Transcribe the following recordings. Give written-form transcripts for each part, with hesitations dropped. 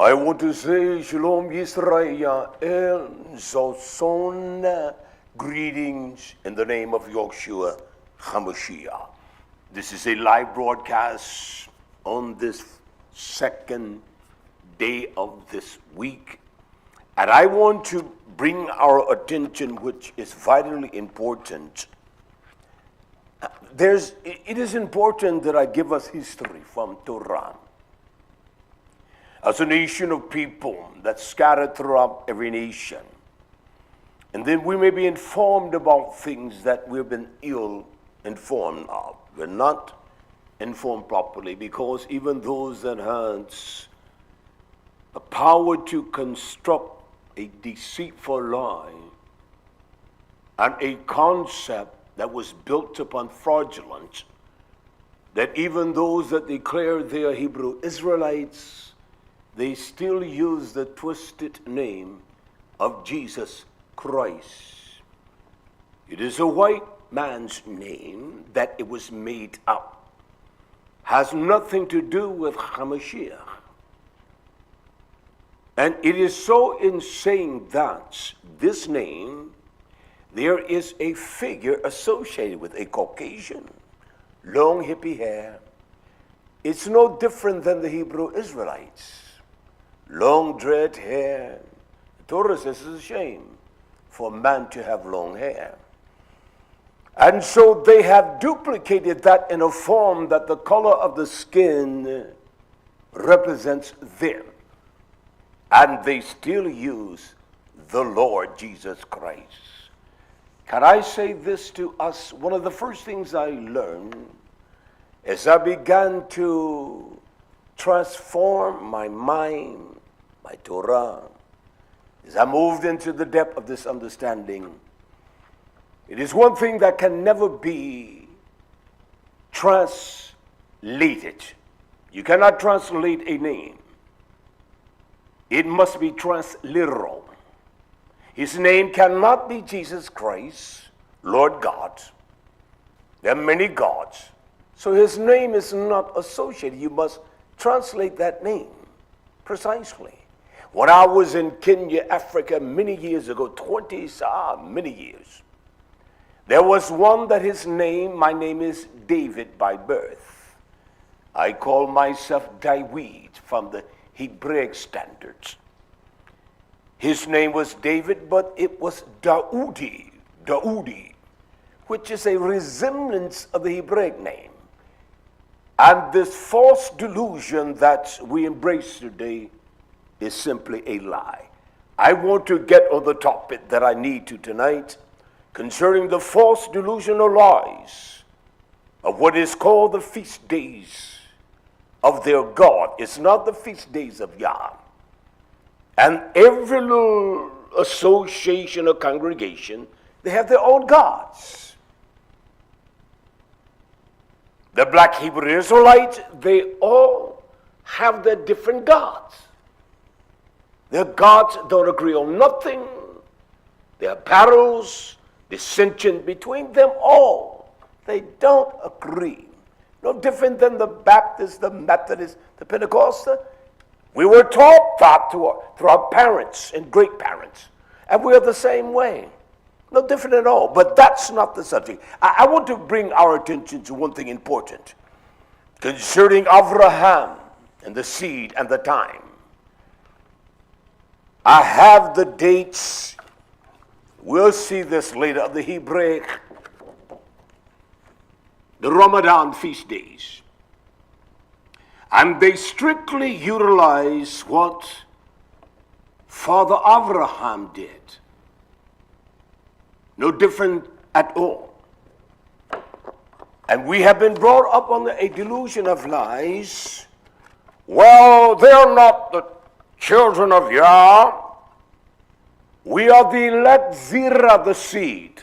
I want to say Shalom, YisraYah'ale, Zosona, greetings in the name of Yahshua HaMashiach. This is a live broadcast on this second day of this week. And I want to bring our attention, which is vitally important. It is important that I give us history from Torah. As a nation of people that's scattered throughout every nation. And then we may be informed about things that we've been ill informed of. We're not informed properly because even those that had a power to construct a deceitful lie and a concept that was built upon fraudulence, that even those that declare they are Hebrew Israelites, they still use the twisted name of Jesus Christ. It is a white man's name that it was made up. Has nothing to do with HaMashiach. And it is so in saying that this name, there is a figure associated with a Caucasian, long hippie hair. It's no different than the Hebrew Israelites. Long dread hair. The Torah says it's a shame for a man to have long hair. And so they have duplicated that in a form that the color of the skin represents them. And they still use the Lord Jesus Christ. Can I say this to us? One of the first things I learned as I began to transform my mind, my Torah, as I moved into the depth of this understanding, it is one thing that can never be translated. You cannot translate a name. It must be transliteral. His name cannot be Jesus Christ, Lord God. There are many gods. So his name is not associated. You must translate that name precisely. When I was in Kenya, Africa, many years ago, many years, there was one that my name is David by birth. I call myself Dawid from the Hebraic standards. His name was David, but it was Dawidi, which is a resemblance of the Hebraic name. And this false delusion that we embrace today is simply a lie. I want to get on the topic that I need to tonight concerning the false delusional lies of what is called the feast days of their God. It's not the feast days of Yah. And every little association or congregation, they have their own gods. The black Hebrew Israelites, they all have their different gods. Their gods don't agree on nothing. Their battles, dissension between them all. They don't agree. No different than the Baptists, the Methodists, the Pentecostals. We were taught that through our parents and great parents. And we are the same way. No different at all. But that's not the subject. I want to bring our attention to one thing important concerning Abraham and the seed and the time. I have the dates. We'll see this later of the Hebraic, the Ramadan feast days. And they strictly utilize what Father Abraham did. No different at all. And we have been brought up on a delusion of lies. Well, they're not the children of Yah. We are the elect zira, the seed.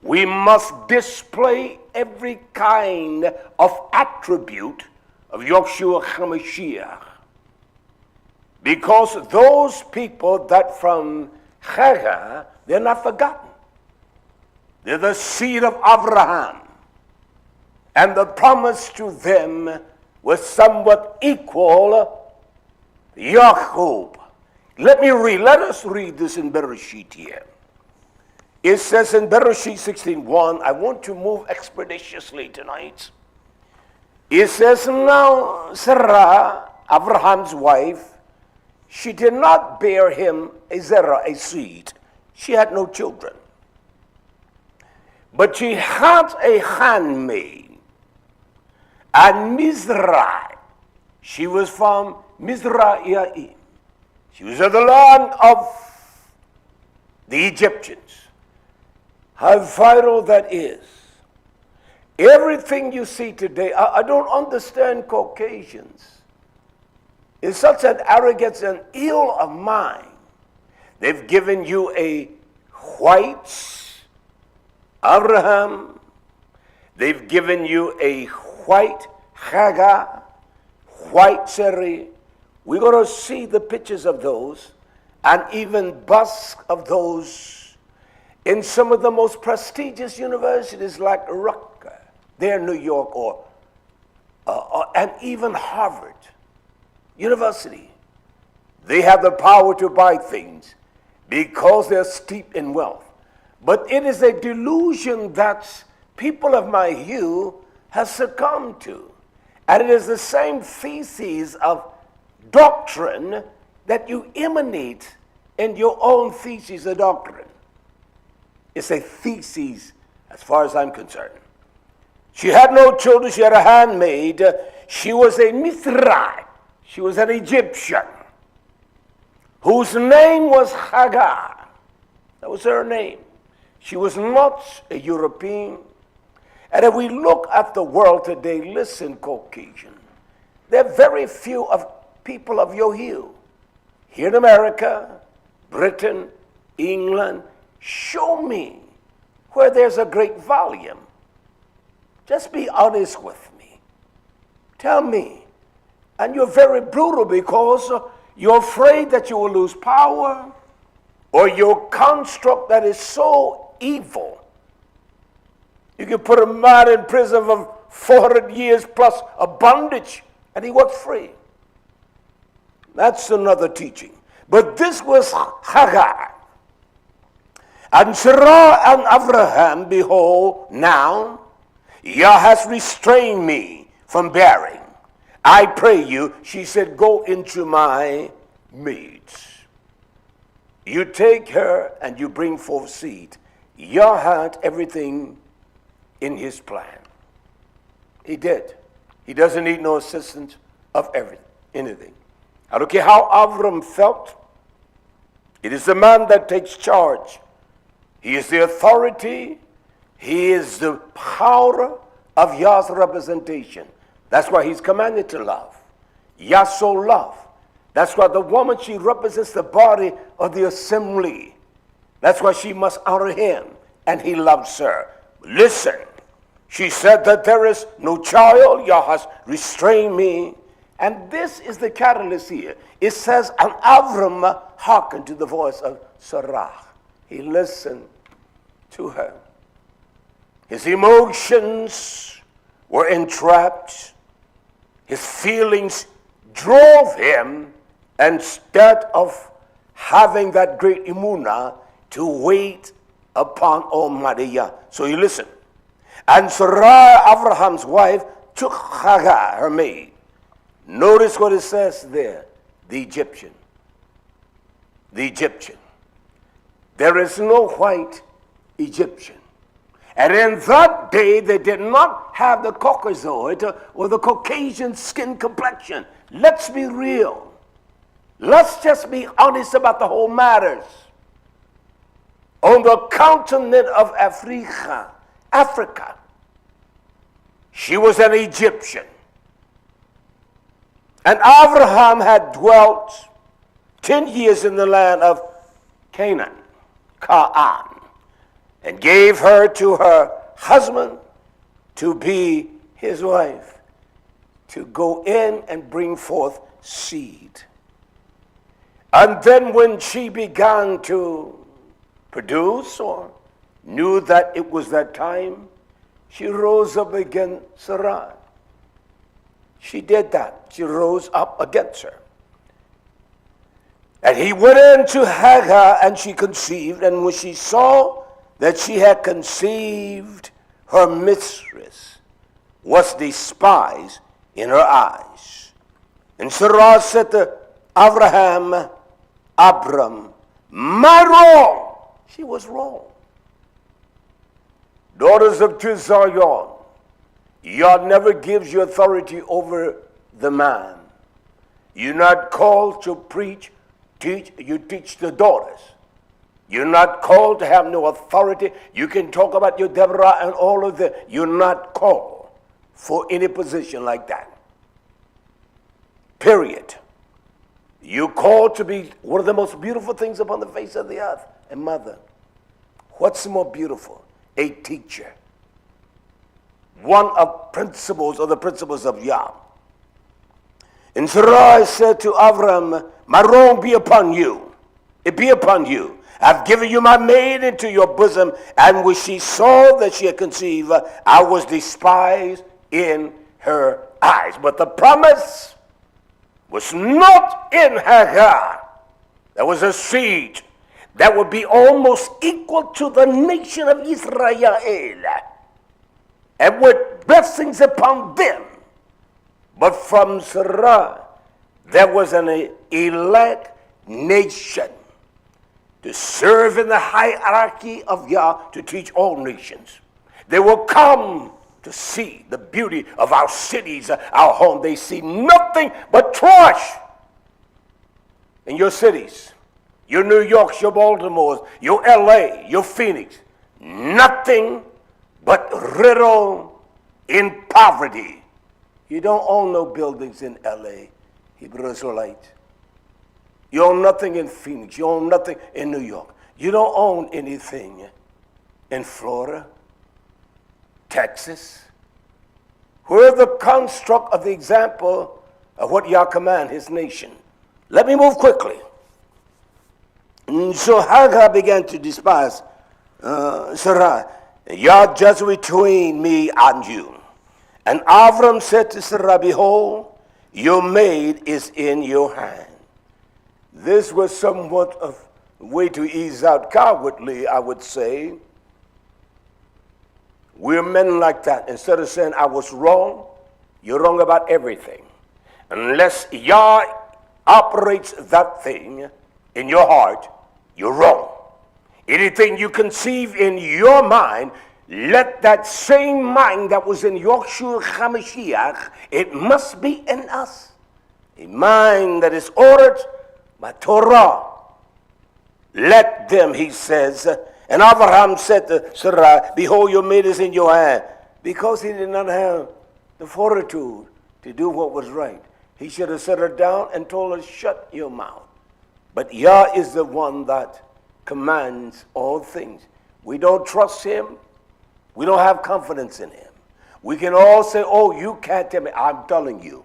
We must display every kind of attribute of Yahshua HaMashiach. Because those people that from Hagar, they're not forgotten. They're the seed of Abraham. And the promise to them was somewhat equal Jacob. Let us read this in Bereshit here. It says in Bereshit 16:1, I want to move expeditiously tonight. It says, now Sarah, Abraham's wife, she did not bear him a zerah, a seed. She had no children. But she had a handmaid, and Mizraim. She was from YisraYah'ale. She was of the land of the Egyptians. How vital that is. Everything you see today, I don't understand Caucasians. It's such an arrogance and ill of mind. They've given you a white Abraham. They've given you a white Hagar, white Sarai. We're going to see the pictures of those and even busts of those in some of the most prestigious universities like Rutgers, there in New York, and even Harvard University. They have the power to buy things because they're steeped in wealth. But it is a delusion that people of my hue have succumbed to. And it is the same thesis of doctrine that you emanate in your own thesis of doctrine. It's a thesis as far as I'm concerned. She had no children. She had a handmaid. She was a Mizraim. She was an Egyptian whose name was Hagar. That was her name. She was not a European. And if we look at the world today, listen, Caucasian, there are very few of people of your hue. Here in America, Britain, England, show me where there's a great volume. Just be honest with me. Tell me. And you're very brutal because you're afraid that you will lose power, or your construct that is so evil. You can put a man in prison for 400 years plus a bondage, and he walks free. That's another teaching. But this was Hagar. And Sarah and Abraham, behold, now Yah has restrained me from bearing. I pray you, she said, go into my maids. You take her and you bring forth seed. Yah had everything in his plan. He did. He doesn't need no assistance of anything. I don't care how Avram felt. It is the man that takes charge. He is the authority. He is the power of Yah's representation. That's why he's commanded to love. Yah so love. That's why the woman, she represents the body of the assembly. That's why she must honor him, and he loves her. Listen, she said that there is no child. Yah has restrained me. And this is the catalyst here. It says, and Avram hearkened to the voice of Sarah. He listened to her. His emotions were entrapped. His feelings drove him, instead of having that great emunah, to wait upon Almighty Yah. So you listen. And Sarah, Abraham's wife, took Hagar, her maid. Notice what it says there. The Egyptian. The Egyptian. There is no white Egyptian. And in that day, they did not have the Caucasoid or the Caucasian skin complexion. Let's be real. Let's just be honest about the whole matters. On the continent of Africa, she was an Egyptian. And Abraham had dwelt 10 years in the land of Canaan, and gave her to her husband to be his wife, to go in and bring forth seed. And then when she began to produce, or knew that it was that time, she rose up against Sarai. She did that. She rose up against her. he went into Hagar, and she conceived, and when she saw that she had conceived, her mistress was despised in her eyes. And Sarah said to Abram, my wrong. She was wrong. Daughters of Zion, God never gives you authority over the man. You're not called to preach, teach. You teach the daughters. You're not called to have no authority. You can talk about your Deborah and all of that. You're not called for any position like that. Period. You're called to be one of the most beautiful things upon the face of the earth, a mother. What's more beautiful? A teacher. One of principles, or the principles of Yah. And Sarai said to Avram, my wrong be upon you. It be upon you. I've given you my maid into your bosom, and when she saw that she had conceived, I was despised in her eyes. But the promise was not in Hagar. There was a seed that would be almost equal to the nation of YisraYah'ale, and with blessings upon them. But from Sarah, there was an elect nation to serve in the hierarchy of Yah, to teach all nations. They will come to see the beauty of our cities, our home. They see nothing but trash in your cities, your New Yorks, your Baltimores, your LA, your Phoenix. Nothing but riddle in poverty. You don't own no buildings in LA, Hebrew Israelite. You own nothing in Phoenix. You own nothing in New York. You don't own anything in Florida, Texas. We're the construct of the example of what Yah command his nation. Let me move quickly. And so Hagar began to despise Sarai. Yah judged between me and you. And Avram said to Sarai, behold, your maid is in your hand. This was somewhat of a way to ease out cowardly, I would say. We're men like that. Instead of saying I was wrong, you're wrong about everything. Unless Yah operates that thing in your heart, you're wrong. Anything you conceive in your mind, let that same mind that was in Yahshua HaMashiach, it must be in us. A mind that is ordered by Torah. Let them, he says. And Abraham said to Sarah, behold, your maid is in your hand. Because he did not have the fortitude to do what was right. He should have set her down and told her, shut your mouth. But Yah is the one that commands all things. We don't trust him. We don't have confidence in him. We can all say, oh, you can't tell me. I'm telling you.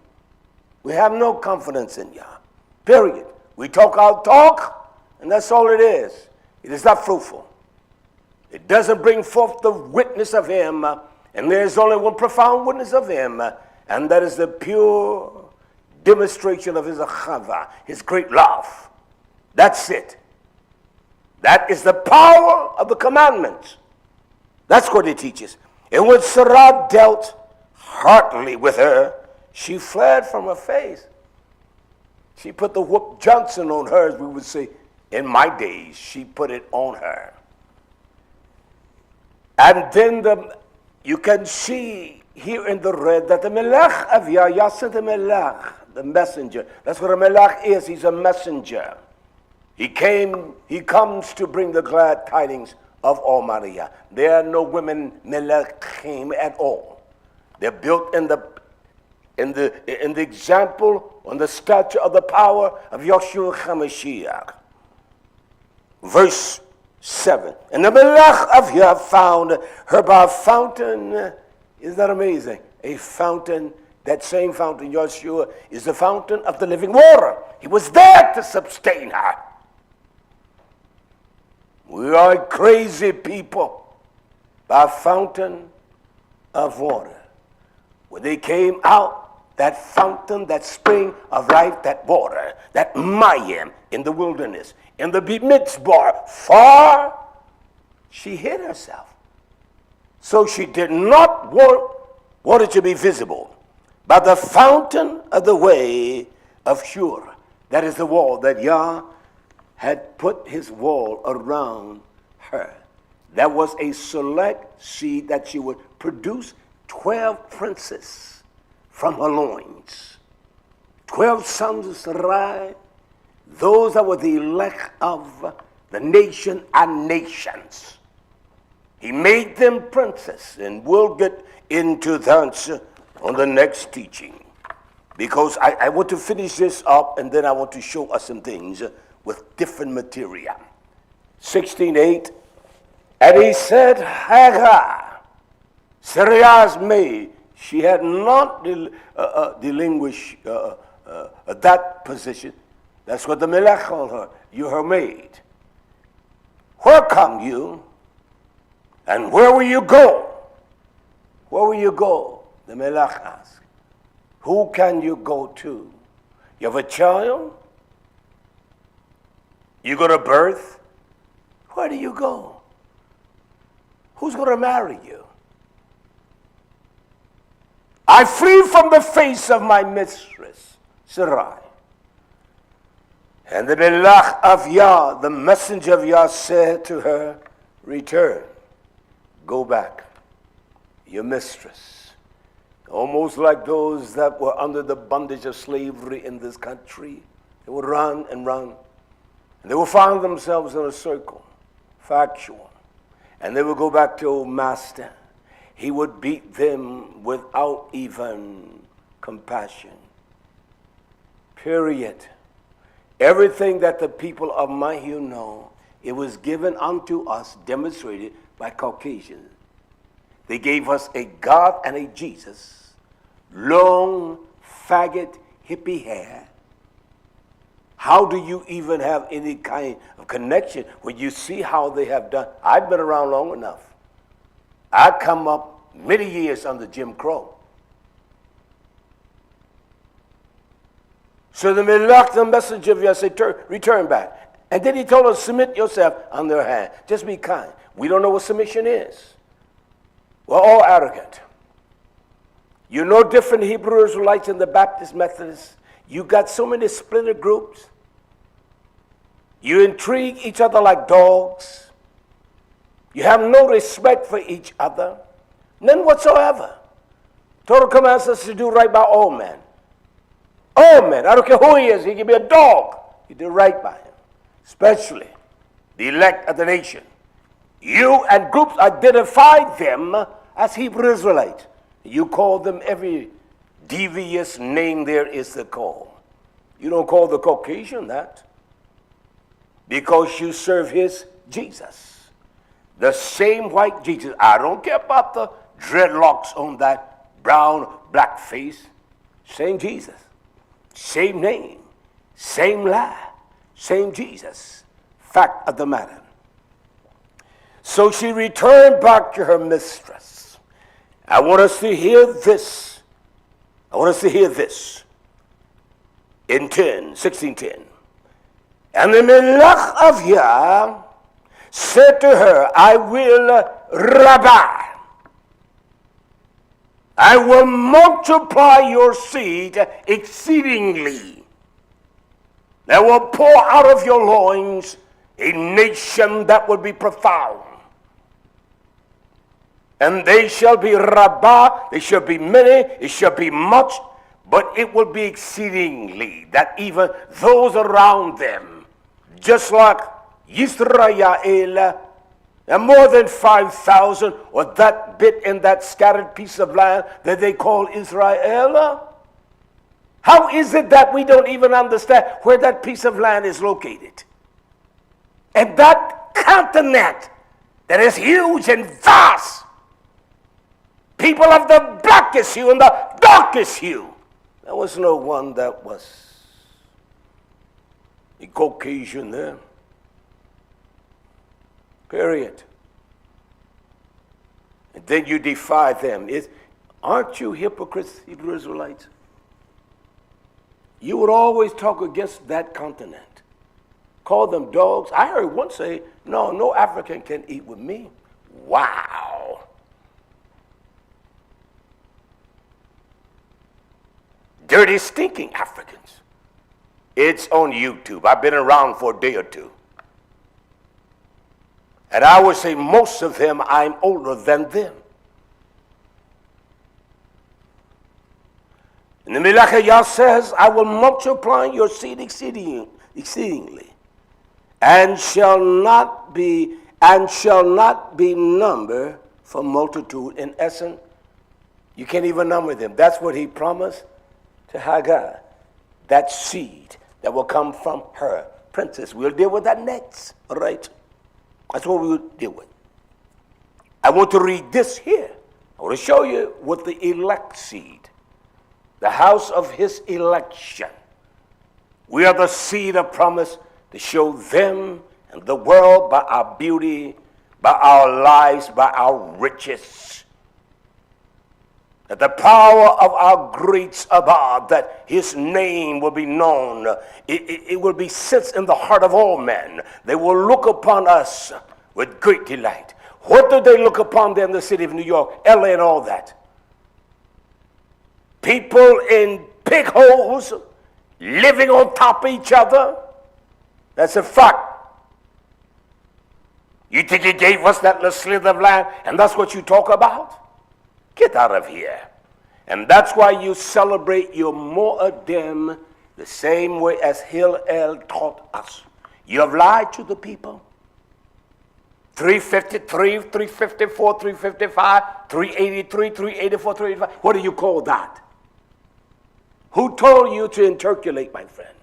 We have no confidence in Yah. Period. We talk our talk, and that's all it is. It is not fruitful. It doesn't bring forth the witness of him, and there's only one profound witness of him, and that is the pure demonstration of his achava, his great love. That's it. That is the power of the commandments. That's what it teaches. And when Sarah dealt heartily with her, she fled from her face. She put the whoop Johnson on her, as we would say. In my days, she put it on her. And then you can see here in the red that the Melech of Yah sent the Melech, the messenger. That's what a Melech is. He's a messenger. He comes to bring the glad tidings of Almighty Yah. There are no women Melechim at all. They're built in the example, on the stature of the power of Yahshua HaMashiach. Verse 7. And the Melech of Yah found her by a fountain. Isn't that amazing? A fountain. That same fountain, Yahshua, is the fountain of the living water. He was there to sustain her. We are crazy people. By a fountain of water. When they came out that fountain, that spring of life, that water, that mayim in the wilderness, in the midbar, far, she hid herself. So she did not want it to be visible. By the fountain of the way of Shur, that is the wall that Yah had put his wall around her. That was a select seed that she would produce 12 princes from her loins. 12 sons of Sarai, those that were the elect of the nation and nations. He made them princes, and we'll get into that on the next teaching. Because I want to finish this up, and then I want to show us some things with different material. 16:8, and he said, Hagar, Sarah's maid, she had not relinquished that position. That's what the Melech called her. You're her maid. Where come you? And where will you go? Where will you go? The Melech asked. Who can you go to? You have a child? You go to birth? Where do you go? Who's going to marry you? I flee from the face of my mistress, Sarai. And the Melech of Yah, the messenger of Yah, said to her, return, go back, your mistress. Almost like those that were under the bondage of slavery in this country. They would run and run. And they would find themselves in a circle, factual. And they would go back to old master. He would beat them without even compassion. Period. Everything that the people of my hue know, it was given unto us, demonstrated by Caucasians. They gave us a God and a Jesus, long, faggot, hippie hair. How do you even have any kind of connection when you see how they have done? I've been around long enough. I come up many years under Jim Crow. So the Melech, the messenger of Yah, said, return back. And then he told us, submit yourself on their hand. Just be kind. We don't know what submission is. We're all arrogant. You know different Hebrew Israelites and the Baptist Methodists. You got so many splinter groups. You intrigue each other like dogs. You have no respect for each other. None whatsoever. Torah commands us to do right by all men. All men. I don't care who he is. He can be a dog. You do right by him. Especially the elect of the nation. You and groups identify them as Hebrew Israelites. You call them every devious name there is to call. You don't call the Caucasian that. Because you serve his Jesus. The same white Jesus. I don't care about the dreadlocks on that brown, black face. Same Jesus. Same name. Same lie. Same Jesus. Fact of the matter. So she returned back to her mistress. I want us to hear this. I want us to hear this. In 16:10. And the Melech of Yah said to her, I will rabbi. I will multiply your seed exceedingly. I will pour out of your loins a nation that will be profound. And they shall be rabbah, they shall be many, it shall be much, but it will be exceedingly, that even those around them, just like YisraYah'ale, and more than 5,000, or that bit in that scattered piece of land that they call Israel. How is it that we don't even understand where that piece of land is located? And that continent that is huge and vast, people of the blackest hue and the darkest hue. There was no one that was a Caucasian there. Period. And then you defy them. Aren't you hypocrites, Hebrew Israelites? you would always talk against that continent. Call them dogs. I heard one say, no African can eat with me. Wow. Dirty, stinking Africans. It's on YouTube. I've been around for a day or two. And I would say most of them, I'm older than them. And the YHWH says, I will multiply your seed exceedingly, and shall not be numbered for multitude. In essence, you can't even number them. That's what he promised to Hagar. That seed that will come from her. Princess, we'll deal with that next, all right? That's what we'll deal with. I want to read this here. I want to show you what the elect seed, the house of his election. We are the seed of promise to show them and the world by our beauty, by our lives, by our riches, that the power of our great above, that his name will be known. It will be sensed in the heart of all men. They will look upon us with great delight. What do they look upon there in the city of New York, LA and all that? People in pig holes, living on top of each other. That's a fact. You think he gave us that little slither of land, and that's what you talk about? Get out of here. And that's why you celebrate your Moedim the same way as Hillel taught us. You have lied to the people. 353, 354, 355, 383, 384, 385. What do you call that? Who told you to intercalate, my friend?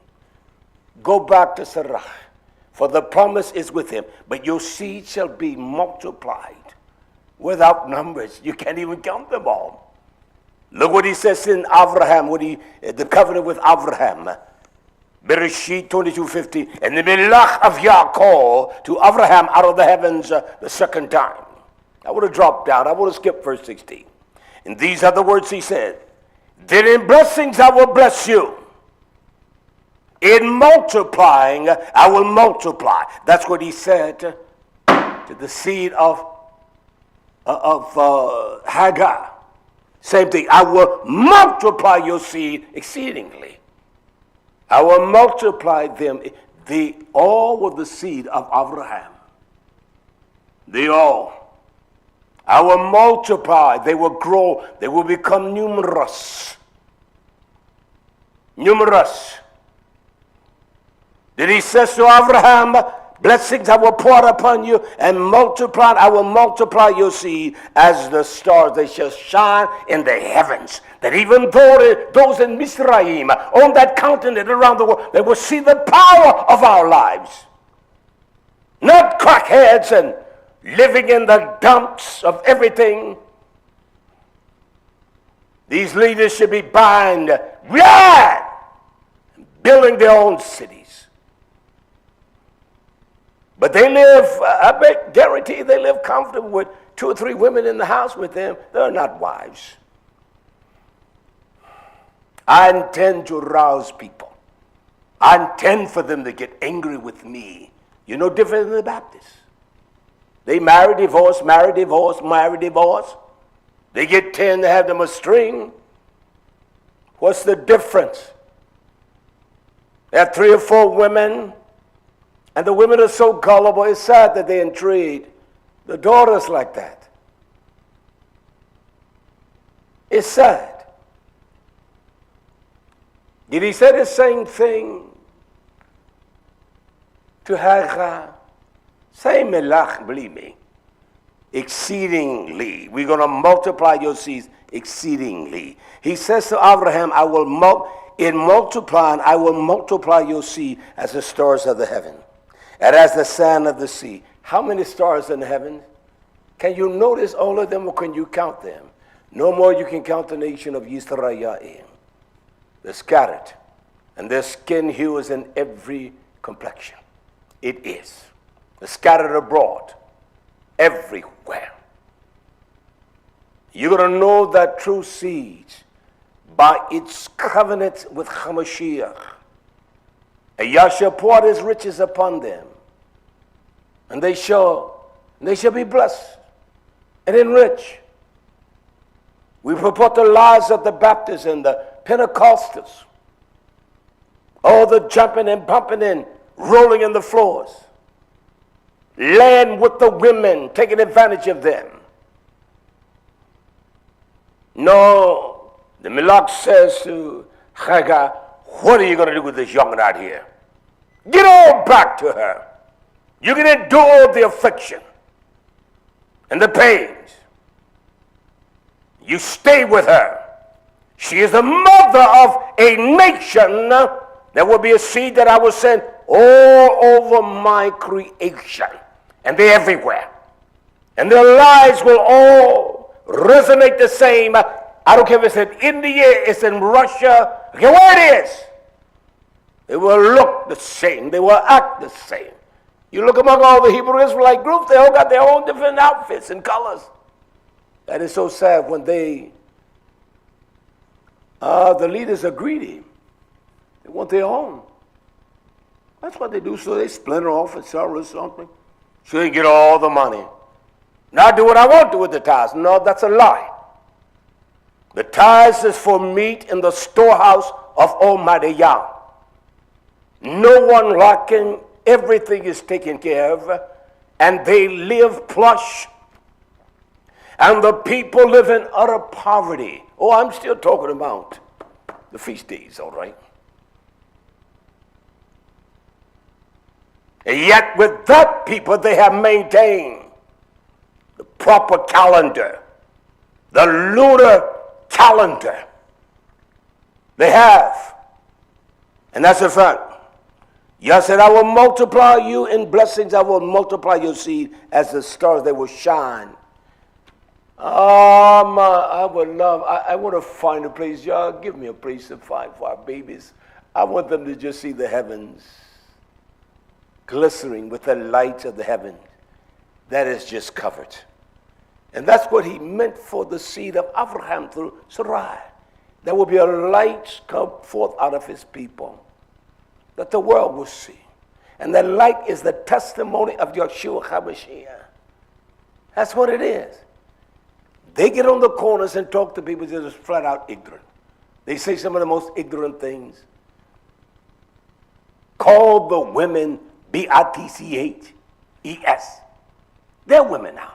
Go back to Sarah, for the promise is with him, but your seed shall be multiplied without numbers. You can't even count them all. Look what he says in Abraham, the covenant with Abraham. Bereshit 22:50, and the Melach of Yah called to Abraham out of the heavens the second time. I would have dropped down. I would have skipped verse 16. And these are the words he said. Then in blessings I will bless you. In multiplying, I will multiply. That's what he said to the seed of Hagar. Same thing. I will multiply your seed exceedingly. I will multiply them. They all were the seed of Abraham. They all. I will multiply. They will grow. They will become numerous. Numerous. Then he says to Abraham, blessings I will pour upon you, and multiply, I will multiply your seed as the stars. They shall shine in the heavens. That even though those in Mizraim, on that continent around the world, they will see the power of our lives. Not crackheads and living in the dumps of everything. These leaders should be buying land, building their own cities. But they live, guarantee they live comfortable with 2 or 3 women in the house with them. They're not wives. I intend to rouse people. I intend for them to get angry with me. You're no different than the Baptists. They marry, divorce, marry, divorce, marry, divorce. They get 10 to have them a string. What's the difference? They have 3 or 4 women. And the women are so gullible, it's sad that they intrigue the daughters like that. It's sad. Did he say the same thing to Hagar? Same melach, believe me. Exceedingly. We're going to multiply your seeds exceedingly. He says to Abraham, in multiplying, I will multiply your seed as the stars of the heaven, and as the sand of the sea. How many stars in the heavens? Can you notice all of them, or can you count them? No more you can count the nation of YisraYah'ale. They're scattered, and their skin hue is in every complexion. It is. They're scattered abroad, everywhere. You're going to know that true seeds by its covenant with Hamashiach. And Yah shall pour out his riches upon them, and they shall be blessed and enriched. We purport the lives of the Baptists and the Pentecostals. All the jumping and bumping and rolling in the floors. Land with the women, taking advantage of them. No, the Malak says to Hagar, what are you going to do with this young out here? Get on back to her. You can endure the affliction and the pains. You stay with her. She is the mother of a nation that will be a seed that I will send all over my creation. And they're everywhere. And their lives will all resonate the same. I don't care if it's in India, it's in Russia, okay, where it is. They will look the same. They will act the same. You look among all the Hebrew Israelite groups, they all got their own different outfits and colors. That is so sad when the leaders are greedy. They want their own. That's what they do, so they splinter off and sell or something. So they get all the money. Now I do what I want to with the tithes. No, that's a lie. The tithes is for meat in the storehouse of Almighty Yah. No one lacking, everything is taken care of, and they live plush. And the people live in utter poverty. Oh, I'm still talking about the feast days, all right? And yet with that people, they have maintained the proper calendar, the lunar calendar. They have. And that's a fact. Yah said, I will multiply you in blessings. I will multiply your seed as the stars. They will shine. I want to find a place. Y'all give me a place to find for our babies. I want them to just see the heavens glistening with the light of the heavens that is just covered. And that's what he meant for the seed of Abraham through Sarai. There will be a light come forth out of his people that the world will see. And that light is the testimony of Yeshua HaMashiach. That's what it is. They get on the corners and talk to people that are just flat out ignorant. They say some of the most ignorant things. Call the women Bitches. They're women now.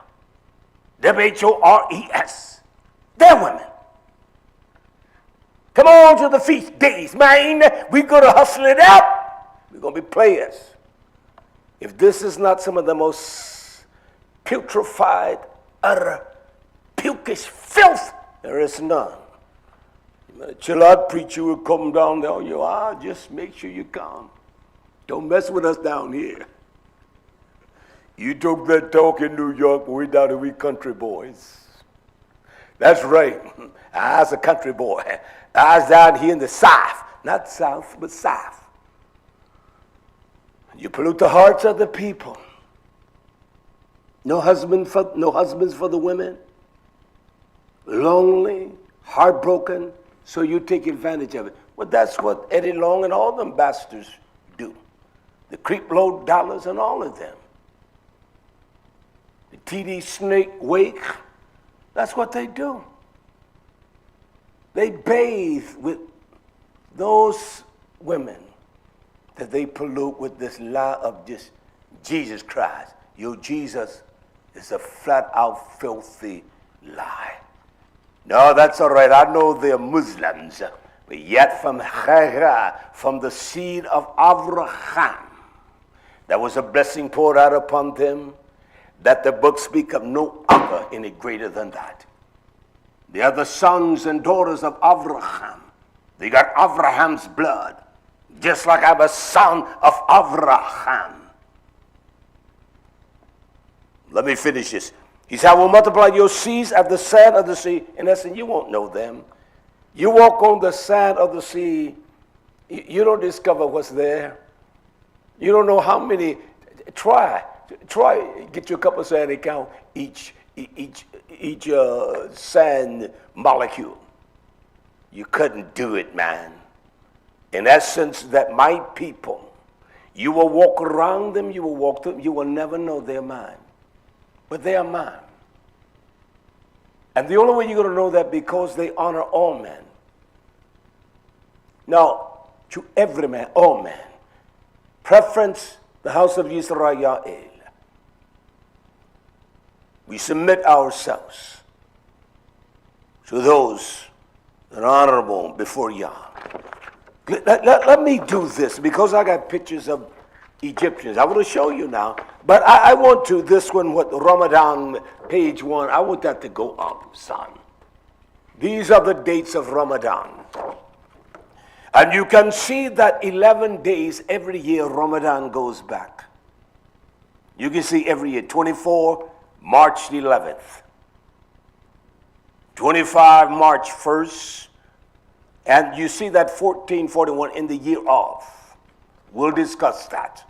WHORES. They're women. Come on to the feast days, man. We're going to hustle it out. We're going to be players. If this is not some of the most putrefied, utter, pukish filth, there is none. You better chill out, preacher will come down there on you. Just make sure you come. Don't mess with us down here. You took that talk in New York, we're down here, we country boys. That's right. I was a country boy. I was down here in the South. Not South, but South. You pollute the hearts of the people. No husbands for the women. Lonely, heartbroken, so you take advantage of it. Well, that's what Eddie Long and all them bastards do. The creep load dollars and all of them. The TD Snake Wake, that's what they do. They bathe with those women that they pollute with this lie of just Jesus Christ. Your Jesus is a flat out filthy lie. No, that's all right. I know they're Muslims, but yet from Hagar, from the seed of Abraham, there was a blessing poured out upon them that the book speak of no other any greater than that. They are the sons and daughters of Abraham. They got Abraham's blood, just like I'm a son of Abraham. Let me finish this. He said, I will multiply your seeds as the sand of the sea. In essence, you won't know them. You walk on the sand of the sea, you don't discover what's there. You don't know how many. Try, get you a cup of sand and count each sand molecule. You couldn't do it, man. In essence, that my people, you will walk around them, you will walk through them, you will never know they're mine. But they are mine. And the only way you're going to know that because they honor all men. Now, to every man, all men, preference the house of YisraYah'ale. We submit ourselves to those that are honorable before Yah. Let me do this because I got pictures of Egyptians. I want to show you now. But I want to, this one, what Ramadan, page 1, I want that to go up, son. These are the dates of Ramadan. And you can see that 11 days every year Ramadan goes back. You can see every year, 24, March the 11th. 25, March 1st. And you see that 1441 in the year of. We'll discuss that.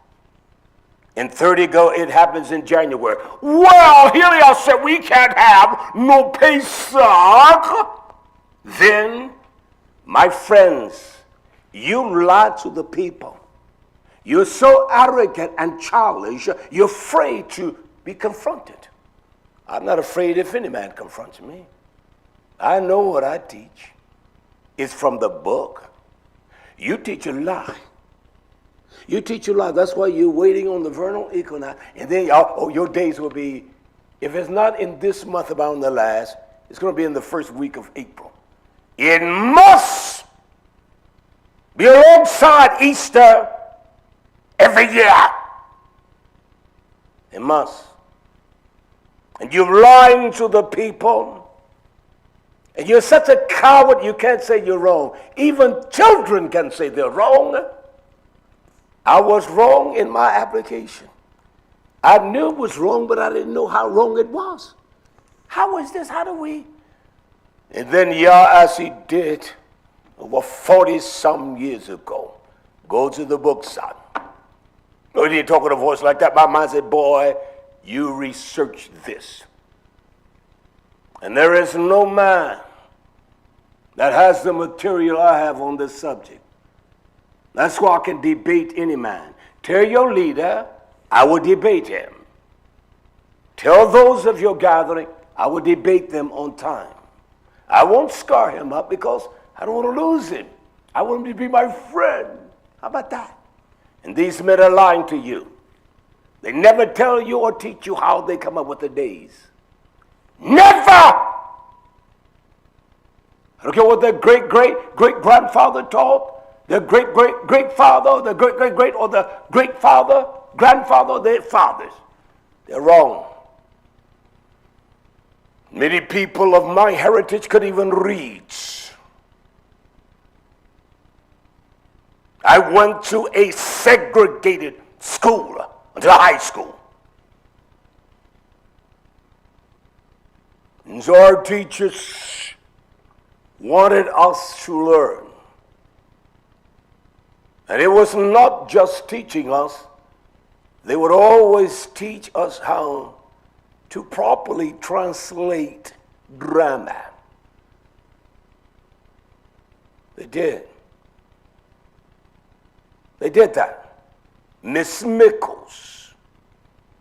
In 30 go, it happens in January. Well, Helios said we can't have no Pesach. Then, my friends, you lie to the people. You're so arrogant and childish, you're afraid to be confronted. I'm not afraid if any man confronts me. I know what I teach. It's from the book. You teach a lie. You teach a lie. That's why you're waiting on the vernal equinox. And then, your days will be, if it's not in this month about the last, it's going to be in the first week of April. It must be alongside Easter every year. It must. And you're lying to the people. And you're such a coward, you can't say you're wrong. Even children can say they're wrong. I was wrong in my application. I knew it was wrong, but I didn't know how wrong it was. How is this? How do we? And then Yah, as he did over 40-some years ago, go to the book, son. When you talk with a voice like that, my mind said, boy, you research this. And there is no man that has the material I have on this subject. That's why I can debate any man. Tell your leader, I will debate him. Tell those of your gathering, I will debate them on time. I won't scar him up because I don't want to lose him. I want him to be my friend. How about that? And these men are lying to you. They never tell you or teach you how they come up with the days. Never! I don't care what their great-great-great-grandfather taught, their great-great-great-father, the great-great-great, or the great-father, grandfather, their fathers. They're wrong. Many people of my heritage could even read. I went to a segregated school until high school. And so our teachers wanted us to learn. And it was not just teaching us. They would always teach us how to properly translate grammar. They did. They did that. Miss Mickles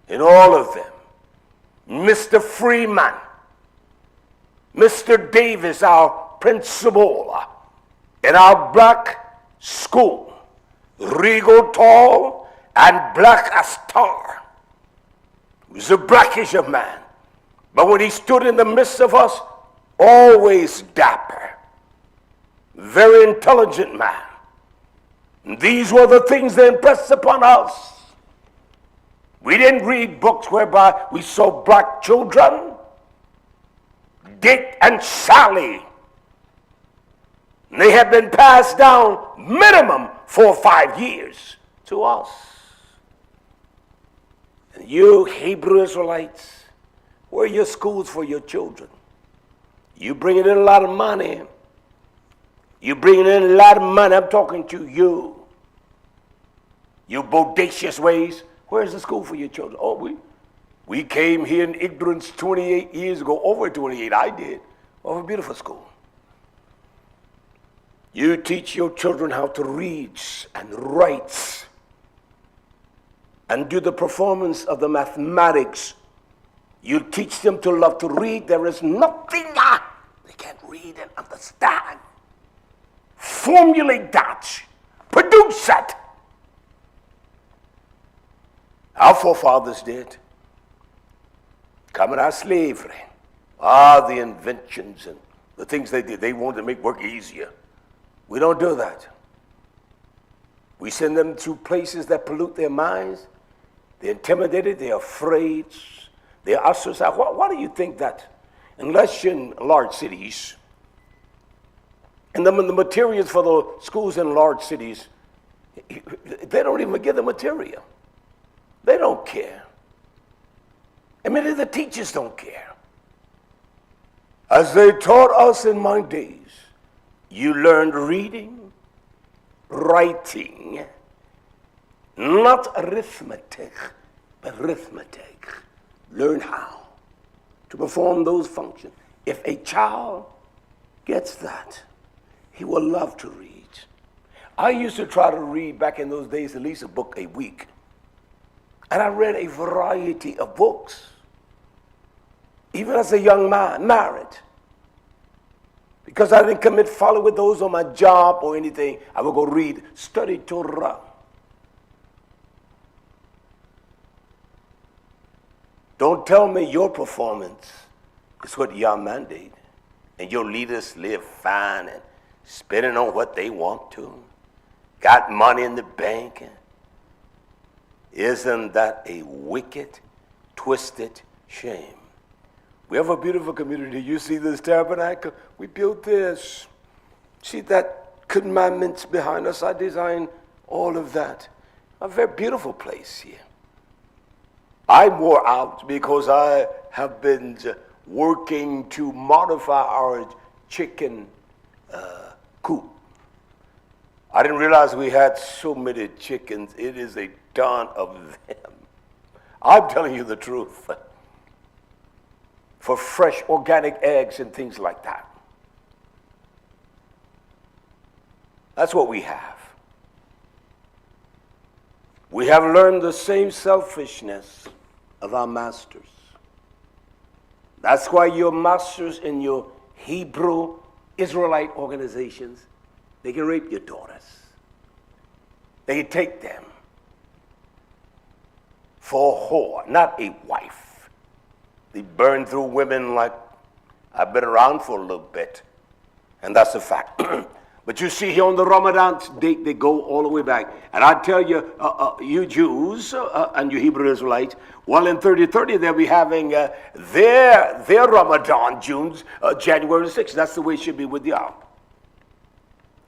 and all of them. Mr. Freeman. Mr. Davis, our principal in our black school. Regal tall and black as tar. He was a blackish of man. But when he stood in the midst of us, always dapper. Very intelligent man. And these were the things they impressed upon us. We didn't read books whereby we saw black children. Dick and Sally. They have been passed down minimum 4 or 5 years to us. And you Hebrew Israelites, where are your schools for your children? You bringing in a lot of money. You bringing in a lot of money. I'm talking to you. You bodacious ways. Where's the school for your children? Oh, we came here in ignorance 28 years ago. Over 28, I did. Oh, a beautiful school. You teach your children how to read and write and do the performance of the mathematics. You teach them to love to read. There is nothing they can't read and understand. Formulate that. Produce that. Our forefathers did. Coming out of slavery. The inventions and the things they did. They wanted to make work easier. We don't do that. We send them to places that pollute their minds. They're intimidated. They're afraid. They're ostracized. Why do you think that? Unless you're in large cities, and the materials for the schools in large cities, they don't even give the material. They don't care. And many of the teachers don't care. As they taught us in my days, you learned reading, writing, not arithmetic, but arithmetic. Learn how to perform those functions. If a child gets that, he will love to read. I used to try to read back in those days at least a book a week. And I read a variety of books. Even as a young man, married. Because I didn't commit folly with those on my job or anything. I would go read, study Torah. Don't tell me your performance is what your mandate. And your leaders live fine and spending on what they want to. Got money in the bank. Isn't that a wicked, twisted shame? We have a beautiful community. You see this tabernacle? We built this. See that commandments behind us? I designed all of that. A very beautiful place here. I wore out because I have been working to modify our chicken coop. I didn't realize we had so many chickens. It is a ton of them. I'm telling you the truth. For fresh organic eggs and things like that. That's what we have. We have learned the same selfishness of our masters. That's why your masters in your Hebrew Israelite organizations, they can rape your daughters. They can take them for a whore, not a wife. They burn through women like I've been around for a little bit, and that's a fact. But you see here on the Ramadan date, they go all the way back. And I tell you, you Jews and you Hebrew Israelites, well, in 3030, they'll be having their Ramadan, January 6th. That's the way it should be with y'all.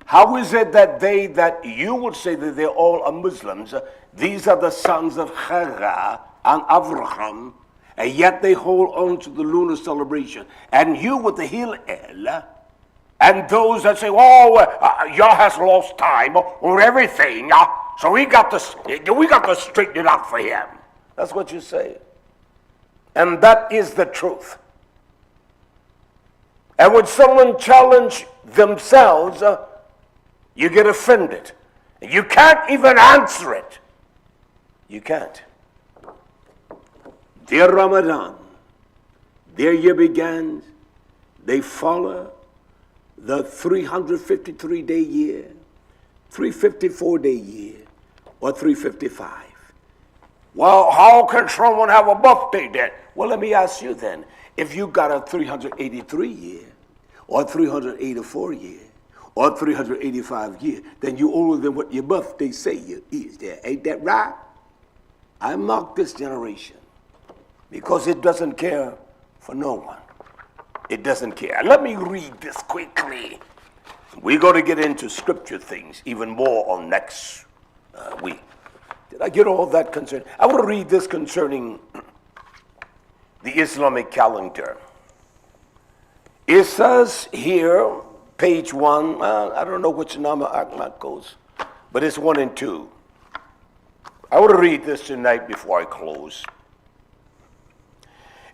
How is it that you would say that they're all are Muslims? These are the sons of Hagar and Abraham, and yet they hold on to the lunar celebration. And you with the Hillel, and those that say, Yah has lost time or everything, so we got to straighten it out for him. That's what you say. And that is the truth. And when someone challenges themselves, you get offended. You can't even answer it. You can't. Their Ramadan, their year began, they follow the 353-day year, 354-day year, or 355. Well, how can someone have a birthday then? Well, let me ask you then. If you got a 383 year, or 384 year, or 385 year, then you're older than what your birthday say you is there. Ain't that right? I mock this generation because it doesn't care for no one. It doesn't care. Let me read this quickly. We're going to get into scripture things even more on next week. Did I get all that concerned? I want to read this concerning the Islamic calendar. It says here, page 1, I don't know which number Ahmad goes, but it's 1 and 2. I want to read this tonight before I close.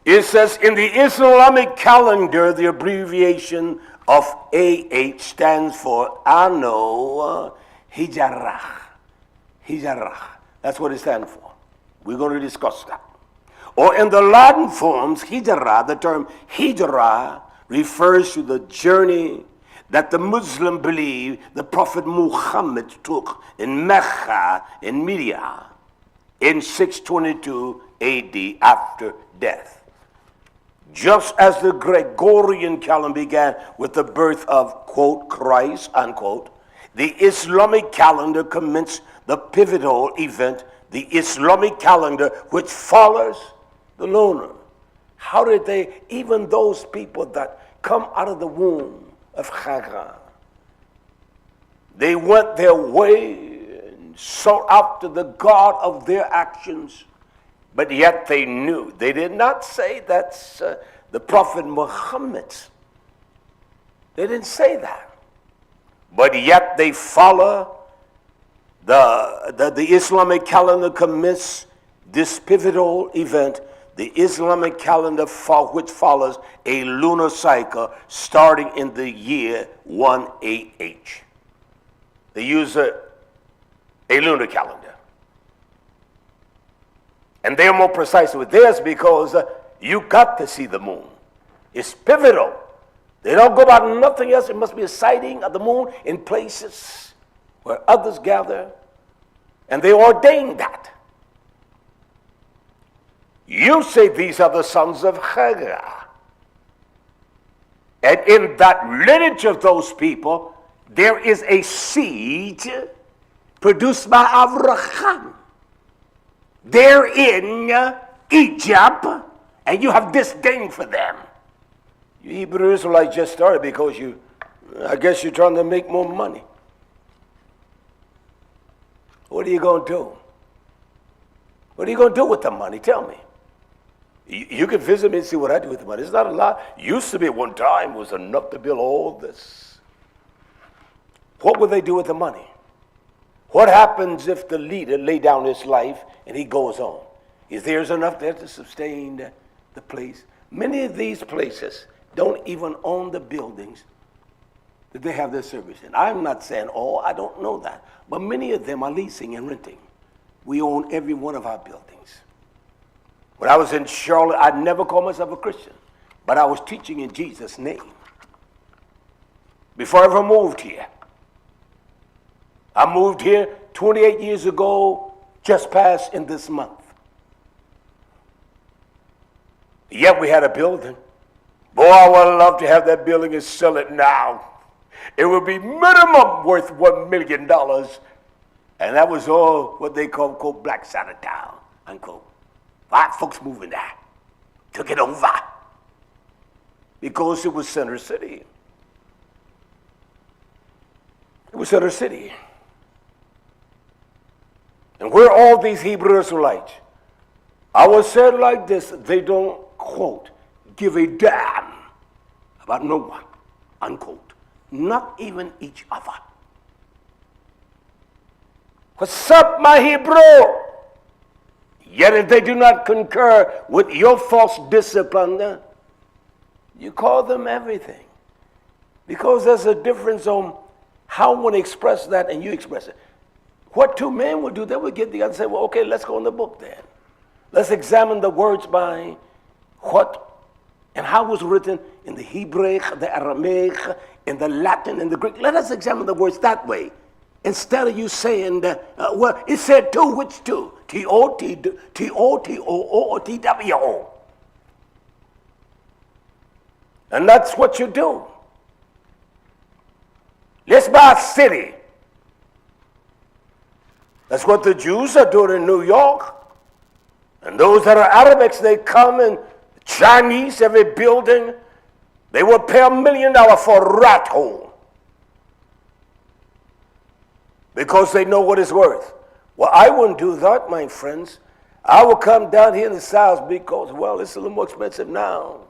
It says, in the Islamic calendar, the abbreviation of AH stands for Ano Hijarach. Hijarach. That's what it stands for. We're going to discuss that. Or in the Latin forms, hijrah, the term hijrah refers to the journey that the Muslim believe the Prophet Muhammad took in Mecca, in Media, in 622 AD after death. Just as the Gregorian calendar began with the birth of, quote, Christ, unquote, the Islamic calendar commenced the pivotal event, the Islamic calendar, which follows the lunar. How did they, even those people that come out of the womb of Hagar, they went their way and sought after the God of their actions, but yet they knew. They did not say that's the Prophet Muhammad. They didn't say that. But yet they follow the Islamic calendar commenced this pivotal event, the Islamic calendar which follows a lunar cycle starting in the year 1 AH. They use a lunar calendar. And they're more precise with this because you got to see the moon. It's pivotal. They don't go about nothing else. It must be a sighting of the moon in places where others gather. And they ordained that. You say these are the sons of Hagar. And in that lineage of those people, there is a seed produced by Abraham. They're in Egypt, and you have disdain for them. You Hebrew Israelites just started because I guess you're trying to make more money. What are you going to do? What are you going to do with the money? Tell me. You can visit me and see what I do with the money. It's not a lot. Used to be at one time was enough to build all this. What will they do with the money? What happens if the leader lay down his life and he goes on? Is there enough there to sustain the place? Many of these places don't even own the buildings that they have their service in. I'm not saying, I don't know that. But many of them are leasing and renting. We own every one of our buildings. When I was in Charlotte, I never called myself a Christian, but I was teaching in Jesus' name. Before I ever moved here. I moved here 28 years ago, just passed in this month. Yet we had a building. Boy, I would love to have that building and sell it now. It would be minimum worth $1 million. And that was all what they call, quote, black side of town, unquote. White folks moving there. Took it over. Because it was Center City. It was Center City. And where are all these Hebrew Israelites? I was said like this, they don't, quote, give a damn about no one, unquote. Not even each other. What's up, my Hebrew? Yet if they do not concur with your false discipline, you call them everything. Because there's a difference on how one express that and you express it. What two men would do, they would get together and say, well, okay, let's go in the book then. Let's examine the words by what and how it was written in the Hebrew, the Aramaic, in the Latin, and the Greek. Let us examine the words that way. Instead of you saying, well, it said two, which two? T-O-T-O-O or T-W-O. And that's what you do. Let's buy a city. That's what the Jews are doing in New York. And those that are Arabics, they come and Chinese, every building, they will pay $1 million for a rat hole. Because they know what it's worth. Well, I wouldn't do that, my friends. I will come down here in the South because, well, it's a little more expensive now.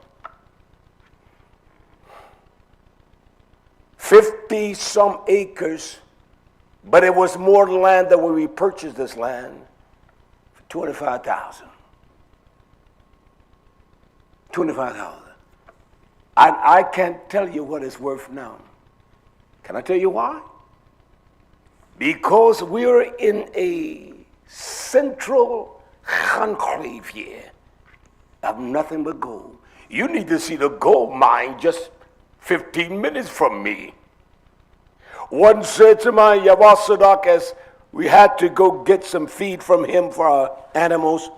50-some acres, but it was more land than when we purchased this land for $25,000. $25,000. And I can't tell you what it's worth now. Can I tell you why? Because we're in a central conclave here of nothing but gold. You need to see the gold mine just 15 minutes from me. One said to my Yavasadak as we had to go get some feed from him for our animals,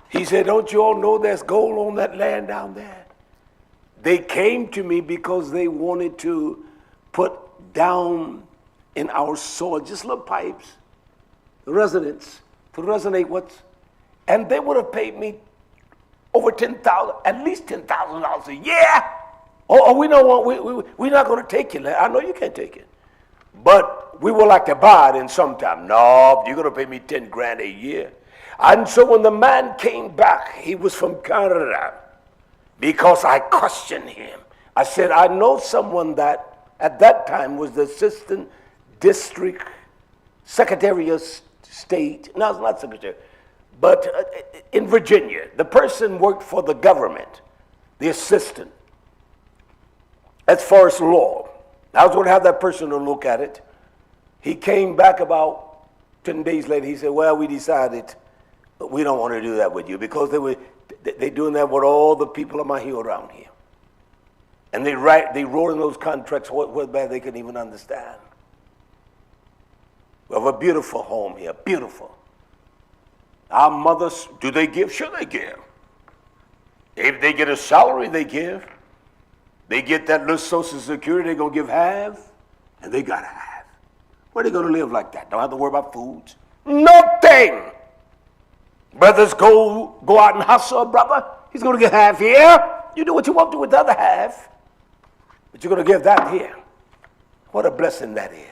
he said, don't you all know there's gold on that land down there? They came to me because they wanted to put down in our soil just little pipes, resonance, to resonate what's, and they would have paid me over $10,000, at least $10,000 a year. Oh, we don't want, we're not going to take it. I know you can't take it. But we would like to buy it in some time. No, you're going to pay me 10 grand a year. And so when the man came back, he was from Canada, because I questioned him. I said, I know someone that at that time was the assistant district secretary of state. No, it's not secretary. But in Virginia, the person worked for the government, the assistant, as far as law. I was going to have that person to look at it. He came back about 10 days later. He said, well, we decided we don't want to do that with you, because they're doing that with all the people on my hill around here. And they wrote in those contracts what bad they couldn't even understand. We have a beautiful home here, beautiful. Our mothers, do they give? Sure they give. If they get a salary, they give. They get that little Social Security, they're going to give half, and they got half. Where are they going to live like that? Don't have to worry about foods? Nothing. Brothers go out and hustle, brother. He's going to get half here. You do what you want to with the other half, but you're going to give that here. What a blessing that is.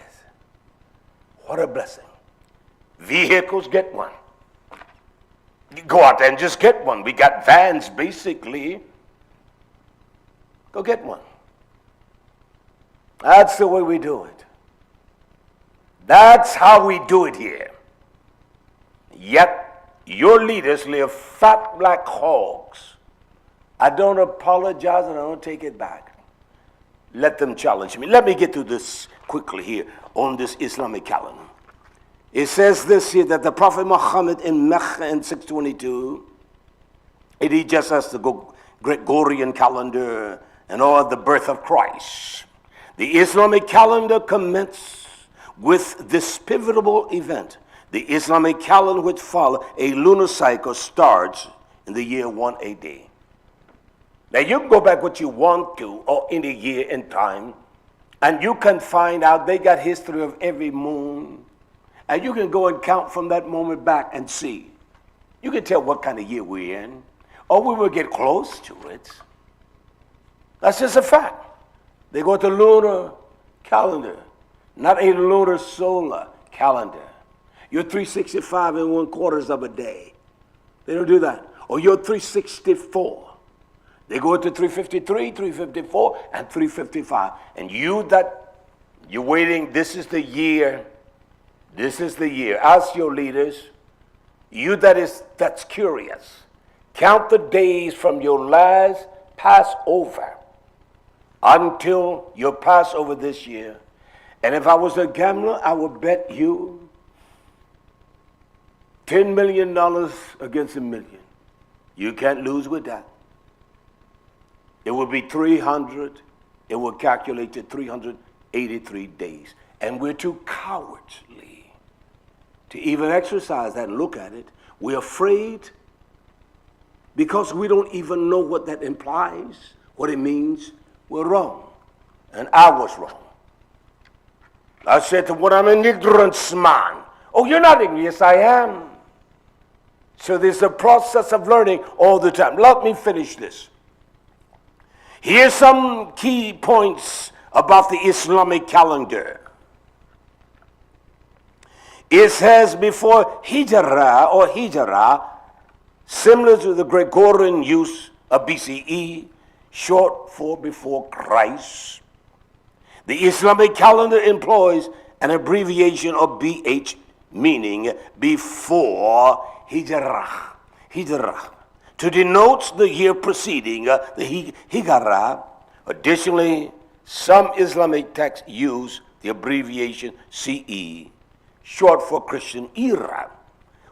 What a blessing. Vehicles, get one. You go out there and just get one. We got vans, basically. Go get one. That's the way we do it. That's how we do it here. Yet, your leaders live fat black hogs. I don't apologize and I don't take it back. Let them challenge me. Let me get through this quickly here on this Islamic calendar. It says this here, that the Prophet Muhammad in Mecca in 622, it just as the Gregorian calendar and all the birth of Christ. The Islamic calendar commences with this pivotal event. The Islamic calendar which follows a lunar cycle starts in the year 1 AD. Now you can go back what you want to, or any year and time, and you can find out they got history of every moon, and you can go and count from that moment back and see. You can tell what kind of year we're in, or we will get close to it. That's just a fact. They go to lunar calendar, not a lunar solar calendar. You're 365 and 1/4 of a day. They don't do that. Or you're 364. They go to 353, 354, and 355. And you're waiting, this is the year. This is the year. Ask your leaders, that's curious. Count the days from your last Passover until your Passover this year. And if I was a gambler, I would bet you $10 million against $1 million. You can't lose with that. It would be 300. It would calculate to 383 days. And we're too cowardly to even exercise that and look at it. We're afraid because we don't even know what that implies, what it means. We're wrong. And I was wrong. I said to one, I'm an ignorant man. Oh, you're not ignorant. Yes, I am. So there's a process of learning all the time. Let me finish this. Here's some key points about the Islamic calendar. It says before Hijrah or Hijrah, similar to the Gregorian use of BCE, short for before Christ. The Islamic calendar employs an abbreviation of BH, meaning before Hijrah, to denote the year preceding the Hijrah, Additionally, some Islamic texts use the abbreviation CE, short for Christian era,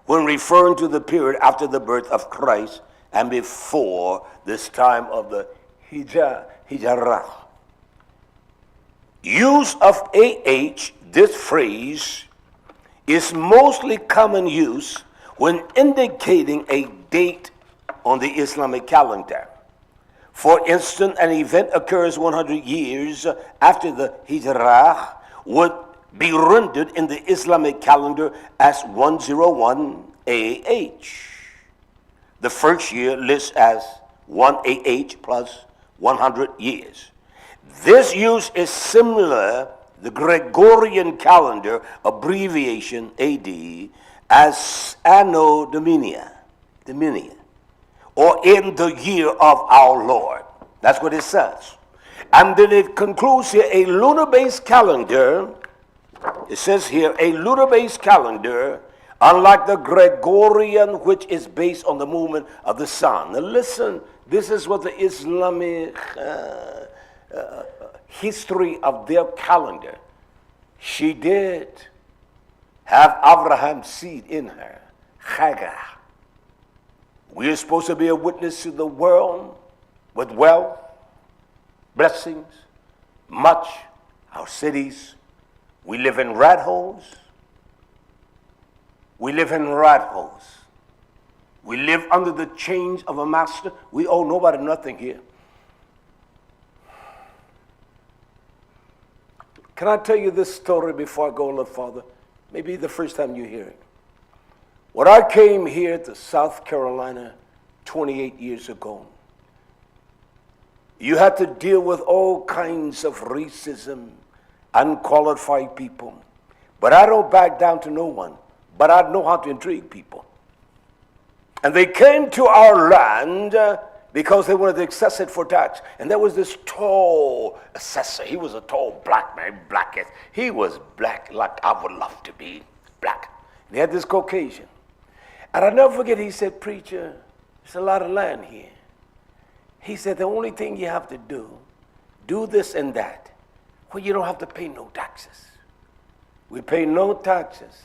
when referring to the period after the birth of Christ and before this time of the Hijrah. Use of AH, this phrase, is mostly common use when indicating a date on the Islamic calendar. For instance, an event occurs 100 years after the Hijrah would be rendered in the Islamic calendar as 101 AH. The first year lists as 1 AH plus 100 years. This use is similar to the Gregorian calendar abbreviation AD as Anno Domini, or in the year of our Lord. That's what it says. And then it concludes here, a lunar-based calendar. It says here, a lunar-based calendar, unlike the Gregorian, which is based on the movement of the sun. Now listen, this is what the Islamic history of their calendar. She did have Abraham's seed in her, Hagar. We are supposed to be a witness to the world with wealth, blessings, much, our cities. We live in rat holes. We live in rat holes. We live under the chains of a master. We owe nobody nothing here. Can I tell you this story before I go a little farther? Maybe the first time you hear it. When I came here to South Carolina 28 years ago, you had to deal with all kinds of racism, unqualified people. But I don't back down to no one. But I know how to intrigue people. And they came to our land because they wanted to assess it for tax. And there was this tall assessor. He was a tall black man, blackest. He was black like I would love to be black. And he had this Caucasian. And I'll never forget, he said, preacher, there's a lot of land here. He said, the only thing you have to do this and that, well, you don't have to pay no taxes. We pay no taxes,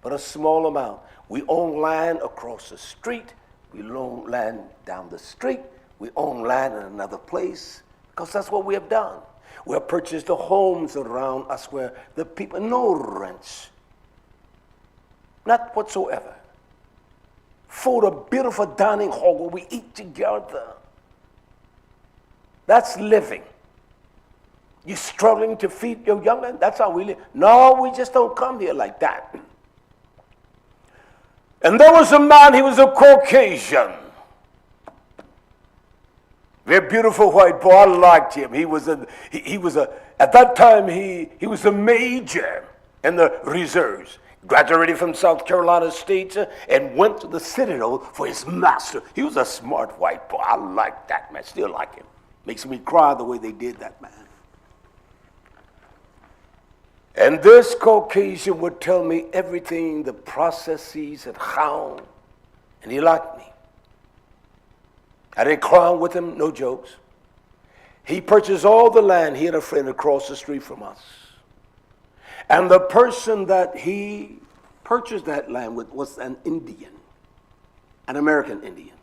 but a small amount. We own land across the street. We own land down the street. We own land in another place, because that's what we have done. We have purchased the homes around us where the people, no rents, not whatsoever. For a beautiful dining hall where we eat together. That's living. You're struggling to feed your young'un? That's how we live. No, we just don't come here like that. And there was a man, he was a Caucasian. Very beautiful white boy. I liked him. He was at that time he was a major in the reserves. Graduated from South Carolina State and went to the Citadel for his master. He was a smart white boy. I like that man. Still like him. Makes me cry the way they did that man. And this Caucasian would tell me everything, the processes and how, and he liked me. I didn't cry with him, no jokes. He purchased all the land. He had a friend across the street from us. And the person that he purchased that land with was an Indian, an American Indian.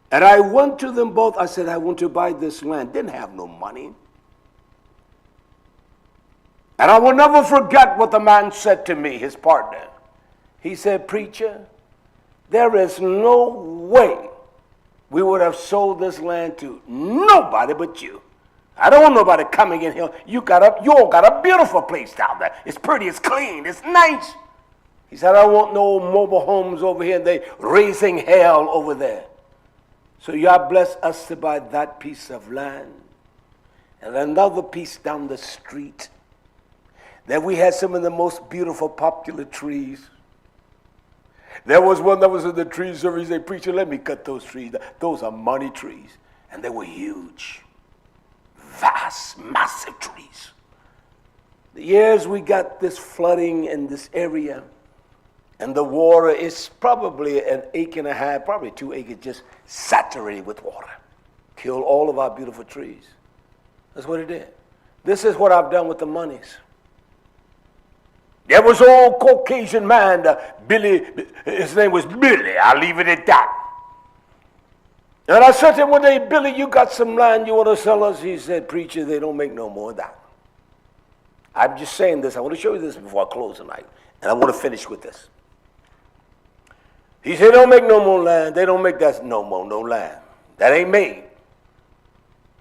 And I went to them both. I said, I want to buy this land. Didn't have no money. And I will never forget what the man said to me, his partner. He said, preacher, there is no way we would have sold this land to nobody but you. I don't want nobody coming in here. You all got a beautiful place down there. It's pretty, it's clean, it's nice. He said, I don't want no mobile homes over here. They raising hell over there. So y'all bless us to buy that piece of land. And another piece down the street. Then we had some of the most beautiful popular trees. There was one that was in the tree service. He said, preacher, let me cut those trees. Those are money trees. And they were huge. Vast, massive trees. The years we got this flooding in this area, and the water is probably an acre and a half, probably 2 acres, just saturated with water. Killed all of our beautiful trees. That's what it did. This is what I've done with the monies. There was an old Caucasian man, Billy, his name was Billy, I'll leave it at that. And I said to him one day, Billy, you got some land you want to sell us? He said, preacher, they don't make no more of that. I'm just saying this. I want to show you this before I close tonight. And I want to finish with this. He said, don't make no more land. They don't make that no more, no land. That ain't made.